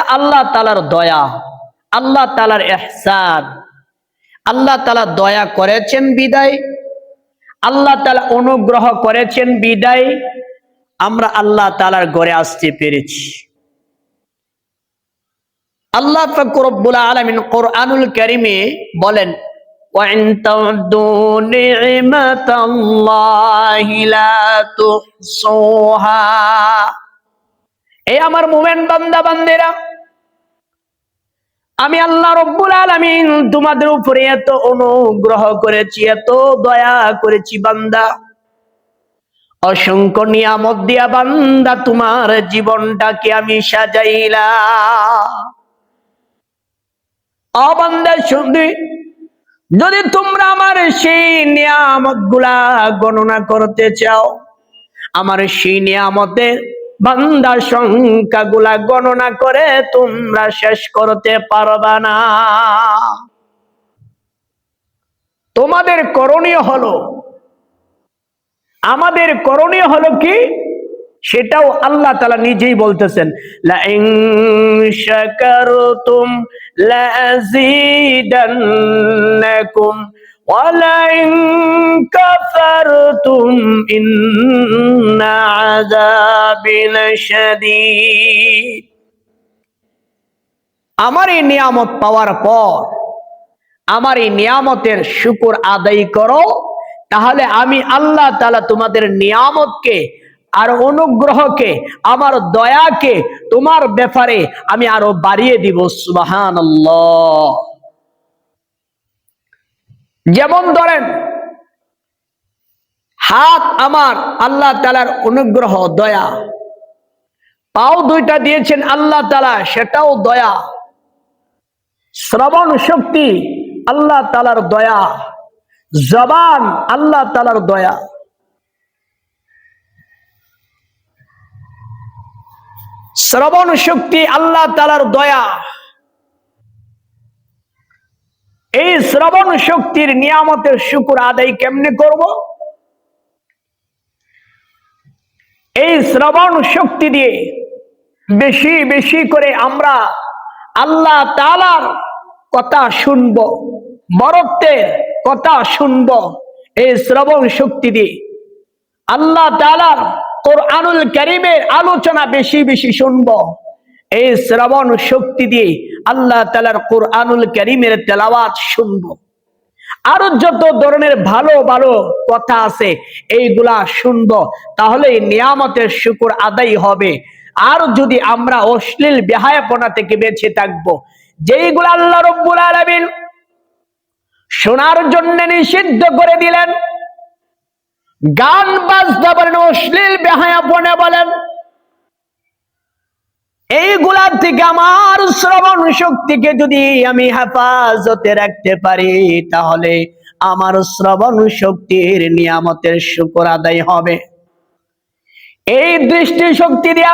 এটা আল্লাহ তাআলার দয়া, আল্লাহ তাআলার ইহসান। আল্লাহ তাআলা দয়া করেছেন বিদায়, আল্লাহ তাআলা অনুগ্রহ করেছেন বিদায় আমরা আল্লাহ তাআলার ঘরে আসতে পেরেছি। আল্লাহ পাক রব্বুল আলামিন কোরআনুল কারীমে বলেন, ওয়া ইন তাউদ্দু নি'মাতাল্লাহি লা তুহসুহা। এই আমার মুমিন বান্দা বান্দিরা, আমি আল্লাহ রব্বুল আলামিন তোমাদের উপরে এত অনুগ্রহ করেছি, এত দয়া করেছি বান্দা, অসংখ্য নিয়ামত দিয়া বান্দা তোমার জীবনটাকে আমি সাজাইলাম। ও বান্দা শুনি, যদি তোমরা আমার সেই নিয়ামত গুলা গণনা করতে চাও, আমার সেই নিয়ামতের বান্দা সংখ্যা গুলা গণনা করে তোমরা শেষ করতে পারবা না। তোমাদের করণীয় হলো, আমাদের করণীয় হলো কি, সেটাও আল্লাহ তাআলা নিজেই বলতেছেন, লা ইন শাকারতুম লাযীদান্নাকুম ওয়া লা ইন কাফারতুম ইন্না আযাবি লাশাদীদ। আমার এই নিয়ামত পাওয়ার পর আমার এই নিয়ামতের শুকর আদায় করো, তাহলে আমি আল্লাহ তাআলা তোমাদের নিয়ামতকে আর অনুগ্রহকে, আমার দয়াকে তোমার ব্যাপারে আমি আরো বাড়িয়ে দিব। সুবহানাল্লাহ। যেমন ধরেন, হাত আমার আল্লাহ তাআলার অনুগ্রহ দয়া, পাও দুইটা দিয়েছেন আল্লাহ তাআলা, সেটাও দয়া, শ্রবণ শক্তি আল্লাহ তাআলার দয়া, জবান আল্লাহ তাআলার দয়া। শ্রবণ শক্তি আল্লাহ তাআলার দয়া। এই শ্রবণ শক্তির নিয়ামতের শুকর আদায় কেমনে করব? এই শ্রবণ শক্তি দিয়ে বেশি বেশি করে আমরা আল্লাহ তাআলার কথা শুনব, বরত্বের কথা শুনব। এই শ্রবণ শক্তি দিয়ে আল্লাহ তাআলার কোরআনুল কারীমের আলোচনা বেশি বেশি শুনব। এই শ্রবণ শক্তি দিয়ে আল্লাহ তাআলার কোরআনুল কারীমের তেলাওয়াত শুনব। আরো যত ধরনের ভালো ভালো কথা আছে এইগুলা শুনব, তাহলে এই নিয়ামতের শুকর আদায় হবে। আর যদি আমরা অশ্লীল বেহায়াপনা থেকে বেঁচে থাকব, যেইগুলা আল্লাহ রব্বুল আলামিন শোনার জন্য নিষিদ্ধ করে দিলেন, গান বাজনা বলেন, অশ্লীল বেহায়াপনা বলেন, এইগুলা থেকে আমার শ্রবণ শক্তিকে যদি আমি হেফাজতে রাখতে পারি, তাহলে আমার শ্রবণ শক্তির নিয়ামতের শুকর আদায় হবে। এই দৃষ্টি শক্তি দিয়া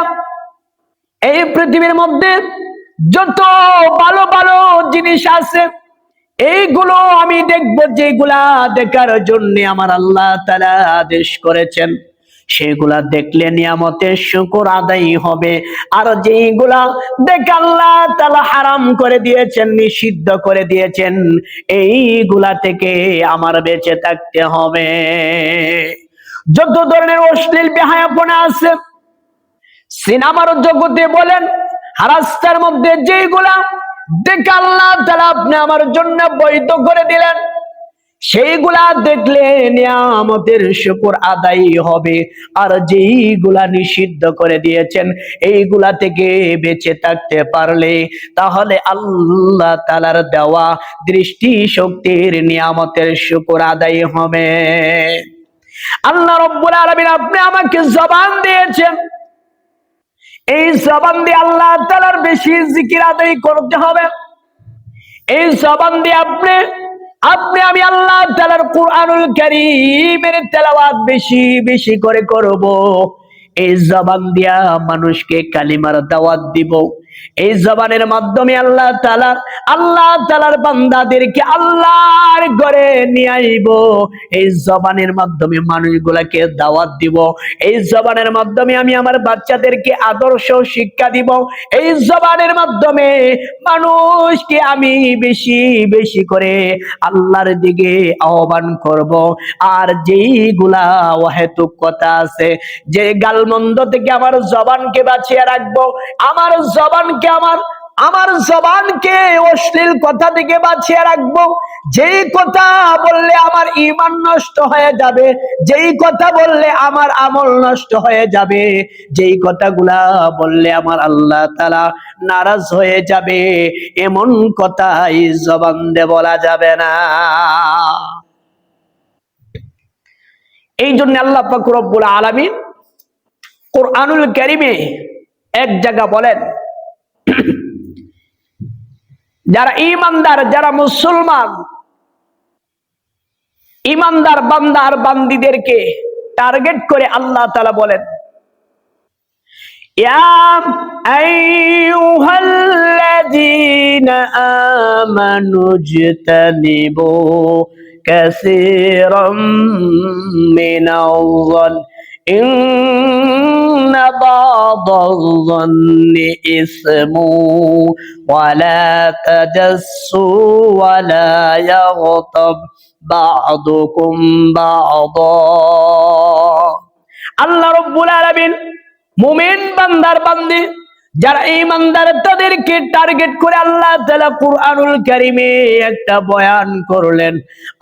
এই পৃথিবীর মধ্যে যত ভালো ভালো জিনিস আছে, এইগুলো আমি দেখবো, যেগুলা দেখার জন্য আমার আল্লাহ তাআলা আদেশ করেছেন, সেগুলা দেখলে নিয়ামতের শুকর আদায় হবে। আর যেগুলা দেখে আল্লাহ তাআলা হারাম করে দিয়েছেন, নিষিদ্ধ করে দিয়েছেন, এইগুলা থেকে আমার বেঁচে থাকতে হবে। যত ধরনের অশ্লীল বেহায়াপনা আছে, সিনেমার জগতে বলেন, রাস্তার মধ্যে যেগুলা দেখে আল্লাহ তাআলা আপনি আমার জন্য বৈধ করে দিলেন, সেইগুলা দেখলে নিয়ামতের শুকর আদায় হবে। আর যেইগুলা নিষিদ্ধ করে দিয়েছেন, এইগুলা থেকে বেঁচে থাকতে পারলে তাহলে আল্লাহ তাআলার দেওয়া দৃষ্টি শক্তির নিয়ামতের শুকর আদায় হবে। আল্লাহ রব্বুল আলামিন আপনি আমাকে জবান দিয়েছেন, এই জবান দিয়ে আল্লাহ তাআলার বেশি জিকির আদায় করতে হবে। এই জবান দিয়ে আমি আল্লাহ তাআলার কোরআনুল কারীমের তেলাওয়াত বেশি বেশি করে করব। এই জবান দিয়া মানুষকে কালিমার দাওয়াত দিব, এই জবানের মাধ্যমে আল্লাহ তাআলার বান্দাদেরকে আল্লাহর ঘরে নিয়ে আইব। এই জবানের মাধ্যমে মানুষগুলাকে দাওয়াত দিব। এই জবানের মাধ্যমে আমি আমার বাচ্চাদেরকে আদর্শ শিক্ষা দিব। এই জবানের মাধ্যমে মানুষকে আমি বেশি বেশি করে আল্লাহর দিকে আহ্বান করব। আর যেইগুলা অহেতুক কথা আছে, যে গালমন্দ থেকে আমার জবানকে বাঁচিয়ে রাখবো, আমার জবানকে অশ্লীল কথা থেকে বাঁচিয়ে রাখবো। যেই কথা বললে আমার ঈমান নষ্ট হয়ে যাবে, যেই কথা বললে আমার আমল নষ্ট হয়ে যাবে, যেই কথাগুলা বললে আমার আল্লাহ তাআলা নারাজ হয়ে যাবে, এমন কথা এই জবান দিয়ে বলা যাবে না। এই জন্য আল্লাহ পাক রব্বুল আলামিন কুরআনুল কারীমে এক জায়গা বলেন, যারা ঈমানদার, যারা মুসলমান, ঈমানদার বান্দা আর বান্দীদেরকে টার্গেট করে আল্লাহ তাআলা বলেন, ইয়া আইয়ুহাল্লাযীনা আমানু ইজতানিবু কাসীরাম মিনাল ইন্না বা'দায-যন্নি ইসমু ওয়ালা তাজাসসু ওয়ালা ইয়াগতাব বা'দুকুম বা'দা। আল্লাহ রাব্বুল আলামিন মুমিন বান্দার বান্দি যারা ঈমানদার তাদেরকে টার্গেট করে আল্লাহ তাআলা কুরআনুল কারীমে একটা বয়ান করলেন।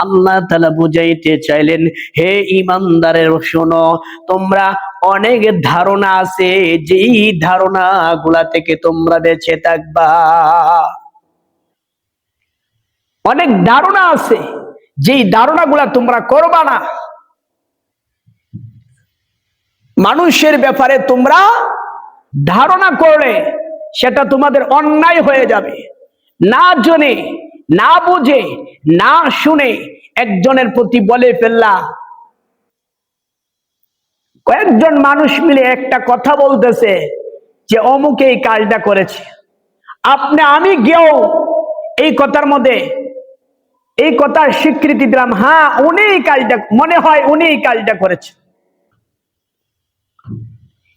আল্লাহ তাআলা বুঝাইতে চাইলেন, হে ঈমানদারের শোনো, তোমরা অনেক ধারণা আছে, যেই ধারণাগুলা থেকে তোমরা বেঁচে থাকবা। অনেক ধারণা আছে, যেই ধারণাগুলা তোমরা করবা না। মানুষের ব্যাপারে তোমরা ধারণা করলে সেটা তোমাদের অন্যায় হয়ে যাবে। না জেনে, না বুঝে, না শুনে একজনের প্রতি বলে ফেললা। কয়েকজন মানুষ মিলে একটা কথা বলতেছে যে অমুক এই কাজটা করেছে, আমি গিয়েও এই কথার মধ্যে এই কথার স্বীকৃতি দিলাম, হ্যাঁ উনি এই কাজটা, মনে হয় উনি এই কাজটা করেছে।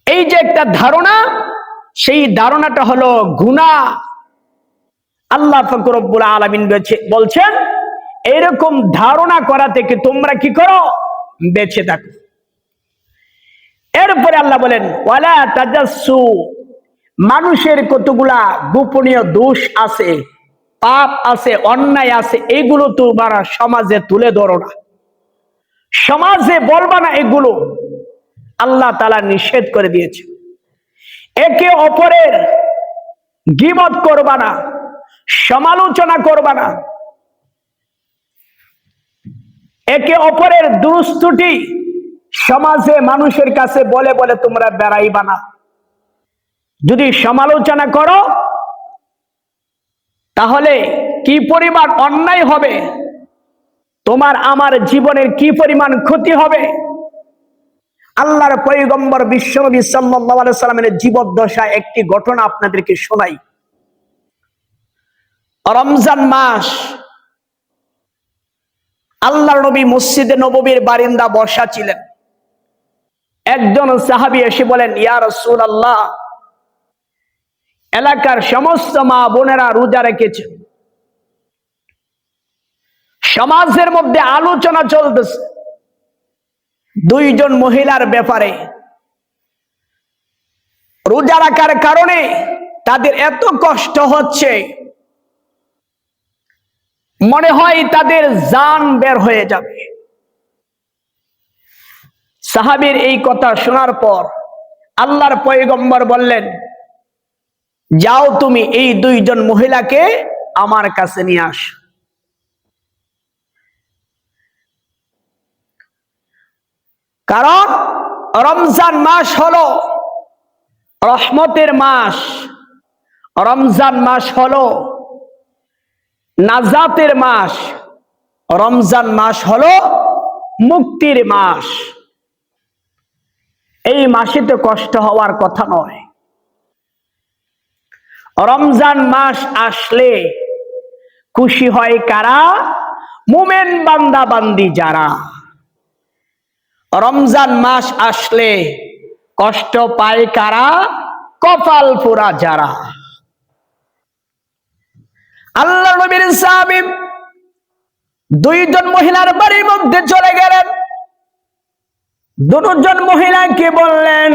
এই যে একটা ধারণা, সেই ধারণাটা হলো গুনাহ। আল্লাহ পাক রব্বুল আলামিন বলছেন, এরকম ধারণা করা থেকে তোমরা কি করো? বেঁচে থাকো। এরপরে আল্লাহ বলেন, ওয়ালা তাজাসসু, মানুষের কতগুলা গোপনীয় দোষ আছে, পাপ আছে, অন্যায় আছে, এগুলো তোমরা সমাজে তুলে ধরো না, সমাজে বলবা না। এগুলো আল্লাহ তাআলা নিষেধ করে দিয়েছে। একে অপরের গীবত করবা না, সমালোচনা করবা না, একে অপরের দুরস্তুটি সমাজে মানুষের কাছে বলে বলে তোমরা বেড়াইবা না। যদি সমালোচনা করো তাহলে কি পরিমাণ অন্যায় হবে, তোমার আমার জীবনের কি পরিমাণ ক্ষতি হবে। আল্লাহর পয়গম্বর বিশ্বনবী সাল্লাল্লাহু আলাইহি সাল্লামের জীবদ্দশায় একটি ঘটনা আপনাদেরকে শোনাই। রমজান মাস, আল্লাহর নবী মসজিদে নববীর বারিন্দা বসা ছিলেন। একজন সাহাবী এসে বলেন, ইয়া রাসূলুল্লাহ, এলাকার সমস্ত মা বোনেরা রোজা রেখেছেন, সমাজের মধ্যে আলোচনা চলতেছে দুইজন মহিলার ব্যাপারে। রোজা রাখার কারণে তাদের এত কষ্ট হচ্ছে, মনে হয় তাদের জান বের হয়ে যাবে। সাহাবীর এই কথা শোনার পর আল্লাহর পয়গম্বর বললেন, যাও তুমি এই দুইজন মহিলাকে আমার কাছে নিয়ে আস। কারণ রমজান মাস হলো রহমতের মাস, রমজান মাস হলো নাজাতের মাস, রমজান মাস হলো মুক্তির মাস। এই মাসে তো কষ্ট হওয়ার কথা নয়। রমজান মাস আসলে খুশি হয় কারা? মুমিন বান্দা বান্দি যারা। রমজান মাস আসলে কষ্ট পায় কারা? কপাল পোড়া যারা। আল্লাহ নবীর সাহাবী দুইজন মহিলার বাড়ির মধ্যে চলে গেলেন। দুজন মহিলাকে বললেন,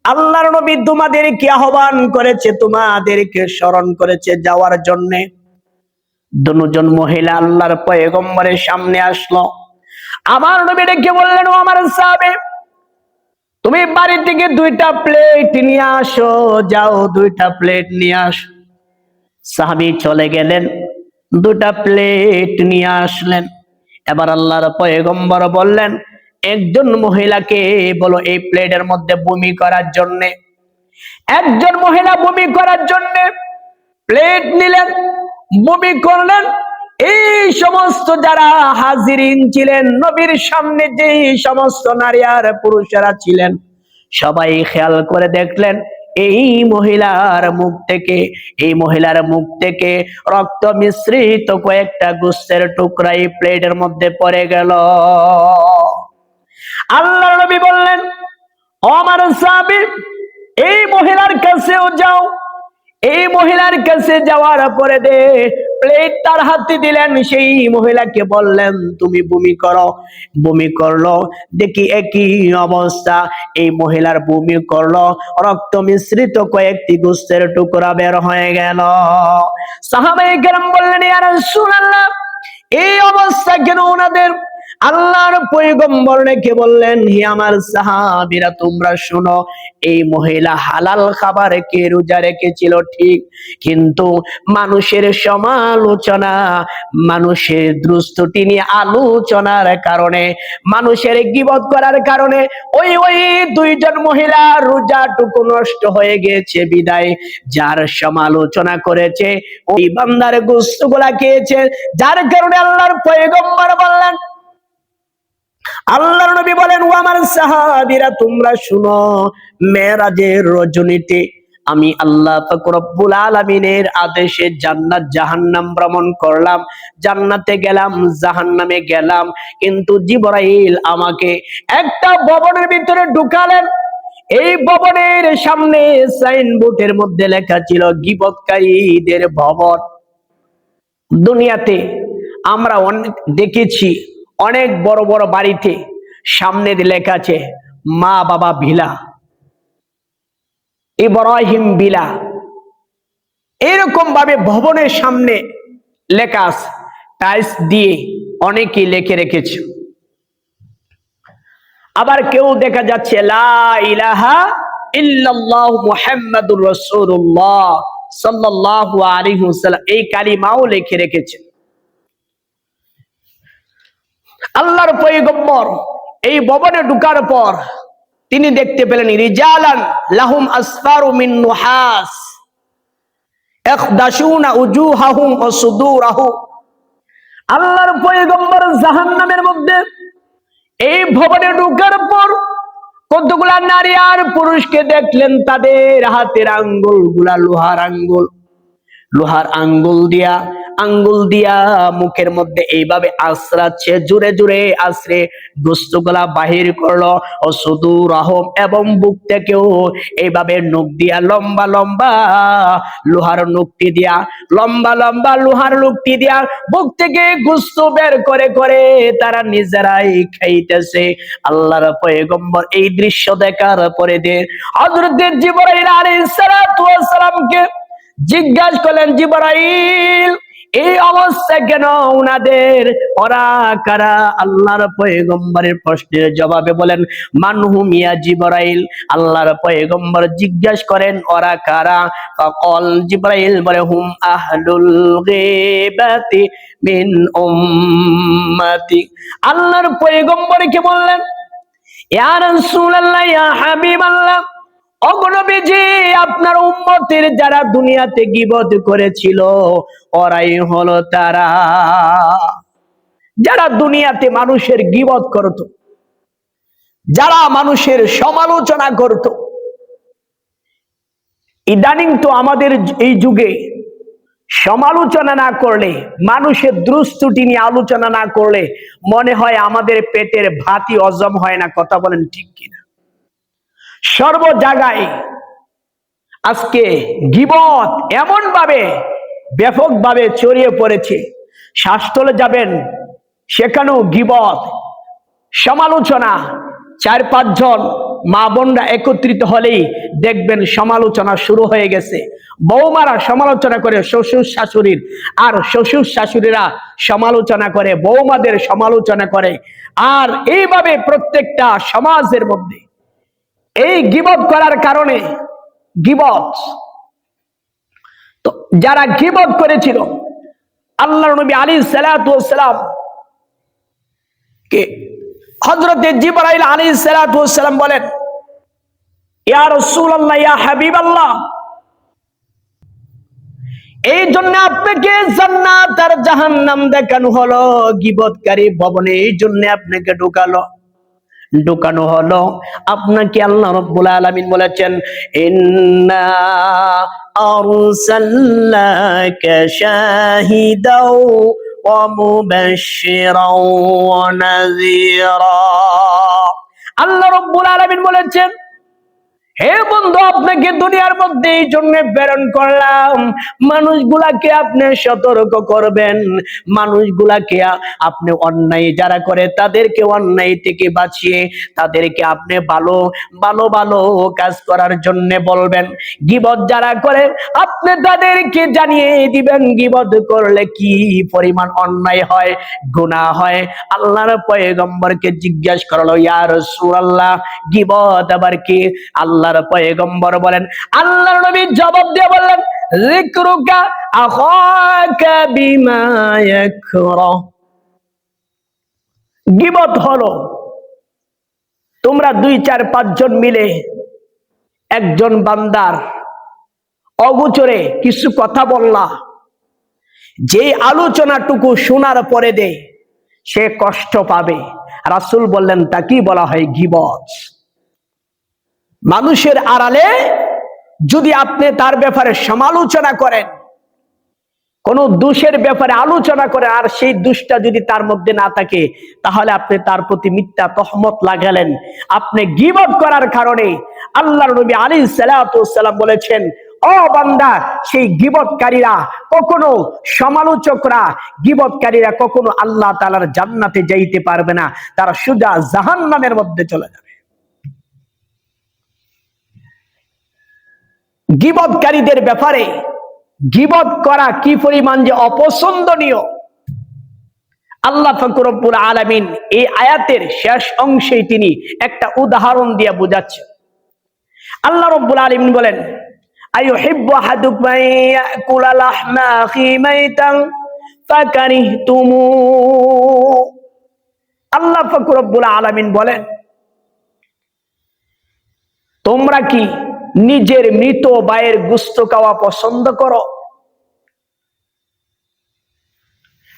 আল্লাহর নবী তোমাদেরকে আহ্বান করেছে, তোমাদেরকে স্মরণ করেছে যাওয়ার জন্য। দুজন মহিলা আল্লাহর পয়গম্বরের সামনে আসলো। আমার নবী ডেকে বললেন, ও আমার সাহাবী, তুমি বাড়ি থেকে 2টা প্লেট নিয়ে আসো, যাও 2টা প্লেট নিয়ে আসো। সাহাবী চলে গেলেন, 2টা প্লেট নিয়ে আসলেন। এবার আল্লাহর পয়গম্বর বললেন, একজন মহিলাকে বলো এই প্লেটের মধ্যে বমি করার জন্য। একজন মহিলা বমি করার জন্য প্লেট নিলেন, বমি করলেন। এই সমস্ত যারা হাজিরিন ছিলেন, নবীর সামনে যে সমস্ত নারী আর পুরুষেরা ছিলেন, সবাই খেয়াল করে দেখলেন এই মহিলার মুখ থেকে রক্ত মিশ্রিত কয়েকটা গোস্তের টুকরা এই প্লেটের মধ্যে পড়ে গেল। আল্লাহর নবী বললেন, ও আমার সাহাবী, এই মহিলার কাছেও যাও। এই মহিলার কাছে যাওয়ার পরে প্লেট তার হাতে দিলেন। সেই মহিলাকে বললেন, তুমি বমি করো। বমি করলো, দেখি একই অবস্থা। এই মহিলার বমি করলো, রক্ত মিশ্রিত কয়েকটি গোস্তের টুকরা বের হয়ে গেল। সাহাবায়ে কেরাম বললেন, ইয়া রাসূলুল্লাহ, এই অবস্থা কেন ওনাদের? আল্লাহর পয়গম্বর রেখে বললেন, হে আমার সাহাবীরা, তোমরা শোনো, এই মহিলা হালাল খাবার রেখে রোজা রেখেছিল ঠিক, কিন্তু মানুষের সমালোচনা, মানুষের দুস্তুতি নিয়ে আলোচনার কারণে, মানুষের গীবত করার কারণে ওই 2জন মহিলা রোজাটুকু নষ্ট হয়ে গেছে। বিদায় যার সমালোচনা করেছে ওই বান্দার গোশতগুলা খেয়েছে। যার কারণে আল্লাহর পয়গম্বর বললেন, আল্লাহর নবী বলেন, ও আমার সাহাবীরা, তোমরা শুনো, মেরাজের রজনীতে আমি আল্লাহ পাক রব্বুল আলামিনের আদেশে জান্নাত জাহান্নাম ভ্রমণ করলাম। জান্নাতে গেলাম, জাহান্নামে গেলাম, কিন্তু জিবরাইল আমাকে একটা ভবনের ভিতরে ঢুকালেন। এই ভবনের সামনে সাইনবোর্ডের মধ্যে লেখা ছিল গীবতকারীদের ভবন। দুনিয়াতে আমরা অনেক দেখেছি, অনেক বড় বড় বাড়িতে সামনে লেখা আছে মা বাবা ভিলা, ইব্রাহিম ভিলা, এরকম ভাবে ভবনের সামনে লেখা আছে, টাইলস দিয়ে অনেকেই লিখে রেখেছে। আবার কেউ দেখা যাচ্ছে লা ইলাহা ইল্লাল্লাহ মুহাম্মাদুর রাসূলুল্লাহ সাল্লাল্লাহু আলাইহি ওয়াসাল্লাম, এই কালিমাও লিখে রেখেছে। আল্লাহর পয়গম্বর এই ভবনে ঢোকার পর তিনি দেখতে পেলেন রিজালান লাহুম আসফারু মিন নুহাস ইখদাশুনা উজুহাহুম ওয়া সুদুরাহুম। আল্লাহর পয়গম্বর জাহান্নামের মধ্যে এই ভবনে ঢোকার পর কতগুলা নারী আর পুরুষকে দেখলেন, তাদের হাতের আঙ্গুলগুলা লোহার আঙ্গুল দিয়া মুখের মধ্যে এইভাবে আশ্রাচ্ছে, জুড়ে জুড়ে আশ্রে গোস্তগুলা বাহির করলো। ও সুদূর আহম, এবং বুক থেকেও এইভাবে নখ দিয়া লম্বা লম্বা লোহার নখটি দিয়া বুক থেকে গোস্ত বের করে করে তারা নিজেরাই খাইতেছে। আল্লাহর পয়গম্বর এই দৃশ্য দেখার পরে হযরত জিবরাইল আলাইহিস সালাতু ওয়াস সালামকে জিজ্ঞাসা করলেন, জিবরাইল, এই অবস্থা কেন উনাদের? ওরা কারা? আল্লাহর পয়গম্বরের প্রশ্নের জবাবে বলেন, মানহুম ইয়া জিবরাইল। আল্লাহর পয়গম্বর জিজ্ঞাসা করেন, ওরা কারা? ফাকাল, জিবরাইল বলে, হুম আহলুল গীবাতি মিন উম্মতি। আল্লাহর পয়গম্বরকে বললেন, ইয়া রাসূলুল্লাহ, ইয়া হাবিবাল্লাহ, অগণবীজি, আপনার উম্মতের যারা দুনিয়াতে গীবত করেছিল ওরাই হলো তারা যারা দুনিয়াতে মানুষের গীবত করত, যারা মানুষের সমালোচনা করত। ইদানিং তো আমাদের এই যুগে সমালোচনা না করলে, মানুষের দুষ্ত্রুটি নিয়ে আলোচনা না করলে মনে হয় আমাদের পেটের ভাতই হজম হয় না। কথা বলেন ঠিক কিনা? সর্ব জায়গায় আজকে গীবত এমন ভাবে ব্যাপকভাবে ছড়িয়ে পড়েছে। শাস্ত্রে যাবেন, সেখানেও গীবত, সমালোচনা। 4-5 জন মা বোনরা একত্রিত হলেই দেখবেন সমালোচনা শুরু হয়ে গেছে। বৌমারা সমালোচনা করে শ্বশুর শাশুড়ির, আর শ্বশুর শাশুড়িরা সমালোচনা করে বৌমাদের সমালোচনা করে। আর এইভাবে প্রত্যেকটা সমাজের মধ্যে এই গীবত করার কারণে, গীবত তো যারা গীবত করেছিল, আল্লাহর নবী আলাইহিস সালাতু ওয়াস সালাম কে হযরতে জিবরাইল আলাইহিস সালাতু ওয়াস সালাম বলেন, ইয়া রাসূলুল্লাহ, ইয়া হাবিবাল্লাহ, এই জন্য আপনাকে জান্নাত আর জাহান্নাম দেখানো হলো, গীবতকারী ভবনে এই জন্য আপনাকে ঢোকানো হলো। আপনাকে আল্লাহ রাব্বুল আলামিন বলেছেন, ইন্না আরসালনাকা শাহিদাও ওয়া মুবাশশিরাও ওয়া নাযীরা। আল্লাহ রাব্বুল আলামিন বলেছেন, হে বন্ধু, আপনাকে দুনিয়ার মধ্যে এই জন্য প্রেরণ করলাম, মানুষগুলাকে আপনি সতর্ক করবেন, মানুষগুলাকে আপনি অন্যায় যারা করে তাদেরকে অন্যায় থেকে বাঁচিয়ে তাদেরকে আপনি ভালো ভালো ভালো কাজ করার জন্য বলবেন। গীবত যারা করে আপনি তাদেরকে জানিয়ে দিবেন গীবত করলে কি পরিমাণ অন্যায় হয়, গুনাহ হয়। আল্লাহর পয়গম্বরকে জিজ্ঞাসা করলো, ইয়া রাসূলুল্লাহ, গীবত আবার কি? আল্লাহর পয়গম্বর বলেন, আল্লাহর নবী জবাব দিয়ে বললেন, যিকরুকা আখাকা বিমা ইয়াকরা। গীবত হলো তোমরা 2-4-5 জন মিলে একজন বান্দার অগোচরে কিছু কথা বললা, যে আলোচনাটুকু শোনার পরে দে সে কষ্ট পাবে। রাসূল বললেন, তা কি বলা হয়? গীবত। মানুষের আড়ালে যদি আপনি তার ব্যাপারে সমালোচনা করেন, কোন দোষের ব্যাপারে আলোচনা করেন, আর সেই দোষটা যদি তার মধ্যে না থাকে, তাহলে আপনি তার প্রতি মিথ্যা তহমত লাগালেন। আপনি গীবত করার কারণে আল্লাহর নবী আলাইহিস সালাতু ওয়াস সালাম বলেছেন, ও বান্দা, সেই গীবতকারীরা কখনো, সমালোচকরা, গীবতকারীরা কখনো আল্লাহ তাআলার জান্নাতে যাইতে পারবে না, তারা সোজা জাহান্নামের মধ্যে চলে যাবে। গীবতকারীদের ব্যাপারে গীবত করা কি পরিমাণ যে অপছন্দনীয়, আল্লাহ পাক রব্বুল আলামিন এই আয়াতের শেষ অংশে তিনি একটা উদাহরণ দিয়ে বোঝাচ্ছেন। আল্লাহ রব্বুল আলামিন বলেন, আইয়ুহিব্বু আহাদুকুম ইয়াকুলা লাহমা আখি মাইতান ফাকারিহতুমু। আল্লাহ পাক রব্বুল আলামিন বলেন, তোমরা কি নিজের মৃত ভাইয়ের গোশত খাওয়া পছন্দ করো?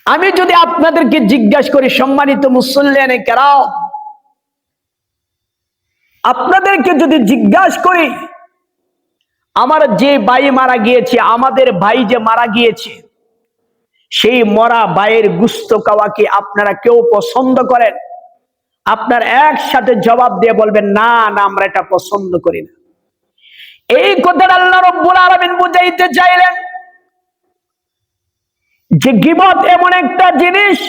আমি যদি আপনাদেরকে জিজ্ঞাসা করি, সম্মানিত মুসল্লিয়ানে কেরাম, আপনাদেরকে যদি জিজ্ঞাসা করি, আমার যে ভাই মারা গিয়েছে, আমাদের ভাই যে মারা গিয়েছে, সেই মরা ভাইয়ের গোশত খাওয়া কি আপনারা কেউ পছন্দ করেন? আপনার একসাথে জবাব দিয়ে বলবেন, না না, আমরা এটা পছন্দ করি না। এই কথাটা আল্লাহ রাব্বুল আলামিন বুঝাইতে চাইলেন যে গীবত এমন একটা জিনিস,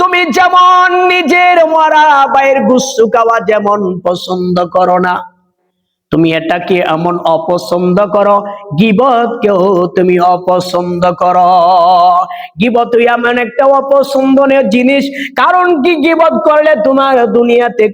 তুমি যেমন নিজের মরা ভাইয়ের গোশত খাওয়া যেমন পছন্দ করো না, তুমি এটাকে এমন অপছন্দ করো, গীবতকেও তুমি অপছন্দ করো। গীবত এমন একটা অপছন্দনীয় জিনিস। কারণ কি? গীবত করলে তোমার দুনিয়াতে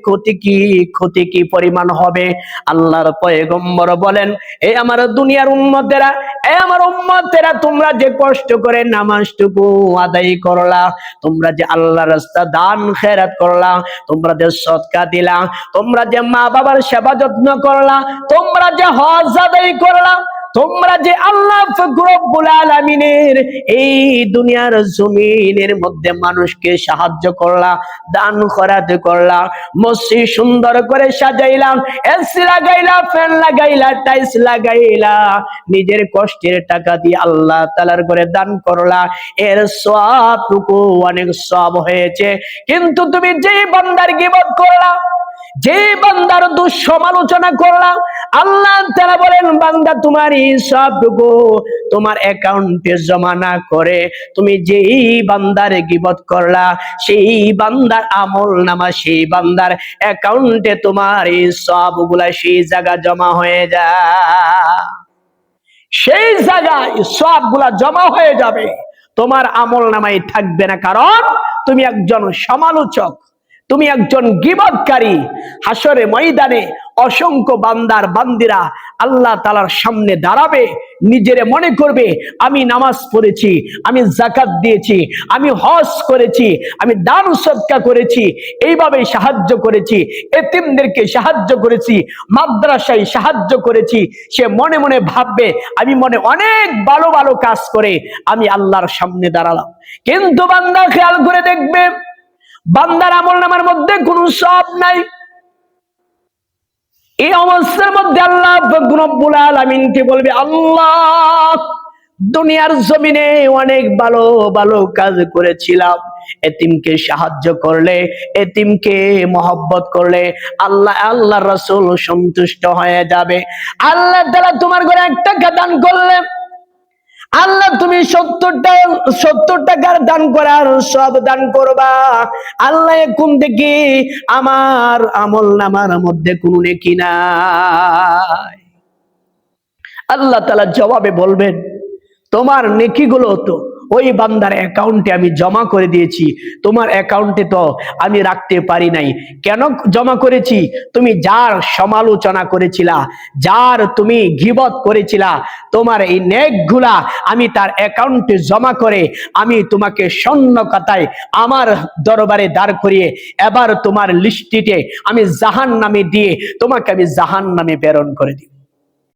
ক্ষতি কি পরিমাণ হবে। আল্লাহর পয়গম্বর বলেন, এই আমার দুনিয়ার উম্মতেরা, এই আমার উম্মতেরা, তোমরা যে কষ্ট করে নামাজটুকু আদায় করলা, তোমরা যে আল্লাহর রাস্তা দান খেরাত করলা, তোমরা যে সদকা দিলা, তোমরা যে মা বাবার সেবা যত্ন করলা, তোমরা যে হজ আদায় করলা, তোমরা যে আল্লাহ পাক রব্বুল আলামিনের এই দুনিয়ার জমিনের মধ্যে মানুষকে সাহায্য করলা, দান খয়রাত করলা, মসজিদ সুন্দর করে সাজাইলাম, এসি লাগাইলা, ফ্যান লাগাইলা, টাইলস লাগাইলা, নিজের কষ্টের টাকা দিয়ে আল্লাহ তাআলার ঘরে দান করলা, এর সওয়াবটুকু অনেক সওয়াব হয়েছে। কিন্তু তুমি যেই বান্দার গীবত করলা, যে বান্দার দুঃসমালোচনা করলাম, আল্লাহ তাআলা বলেন বান্দা তোমার এই সবটুকু তোমার অ্যাকাউন্টে জমা না করে তুমি যেই বান্দার গীবত করলা, সেই বান্দার আমলনামা, সেই বান্দার অ্যাকাউন্টে তোমার এই সবগুলা সেই জায়গা জমা হয়ে যায়। সেই জায়গায় সবগুলা জমা হয়ে যাবে, তোমার আমলনামায় থাকবে না। কারণ তুমি একজন সমালোচক, তুমি একজন গীবতকারী। হাসরে ময়দানে অসংখ্য বান্দার বান্দিরা আল্লাহ তাআলার সামনে দাঁড়াবে, নিজেরে মনে করবে আমি নামাজ পড়েছি, আমি যাকাত দিয়েছি, আমি হজ করেছি, আমি দান সদকা করেছি, এইভাবে সাহায্য করেছি, এতিমদেরকে সাহায্য করেছি, মাদ্রাসায় সাহায্য করেছি। সে মনে মনে ভাববে আমি মনে অনেক ভালো ভালো কাজ করে আমি আল্লাহর সামনে দাঁড়ালাম। কিন্তু বান্দা খেয়াল করে দেখবে বান্দার আমলনামার মধ্যে কোনো সওয়াব নাই। এই অবস্থার মধ্যে আল্লাহ রব্বুল আলামিনকে বলবে আল্লাহ দুনিয়ার জমিনে অনেক ভালো ভালো কাজ করেছিলাম, এতিমকে সাহায্য করলে, এতিমকে মহব্বত করলে আল্লাহর রাসূল সন্তুষ্ট হয়ে যাবে। আল্লাহ তাআলা তোমার ঘরে 1 টাকা দান করলে আল্লাহ তুমি 70 টাকার দান করার সব দান করবা। আল্লাহ কোন থেকে আমার আমলনামার মধ্যে কোনো নেকি নাই। আল্লাহ তাআলা জবাবে বলবেন তোমার নেকিগুলো তো ওই বান্দার অ্যাকাউন্টে আমি জমা করে দিয়েছি, তোমার অ্যাকাউন্টে তো আমি রাখতে পারি নাই। কেন জমা করেছি? তুমি যার সমালোচনা করেছিলা, যার তুমি গীবত করেছিলা, তোমার এই নেকগুলা আমি তার অ্যাকাউন্টে জমা করে আমি তোমাকে স্বর্ণ খাতায় আমার দরবারে দাঁড় করিয়ে এবার তোমার লিস্টিতে আমি জাহান্নামে দিয়ে তোমাকে আমি জাহান্নামে প্রেরণ করে দিই।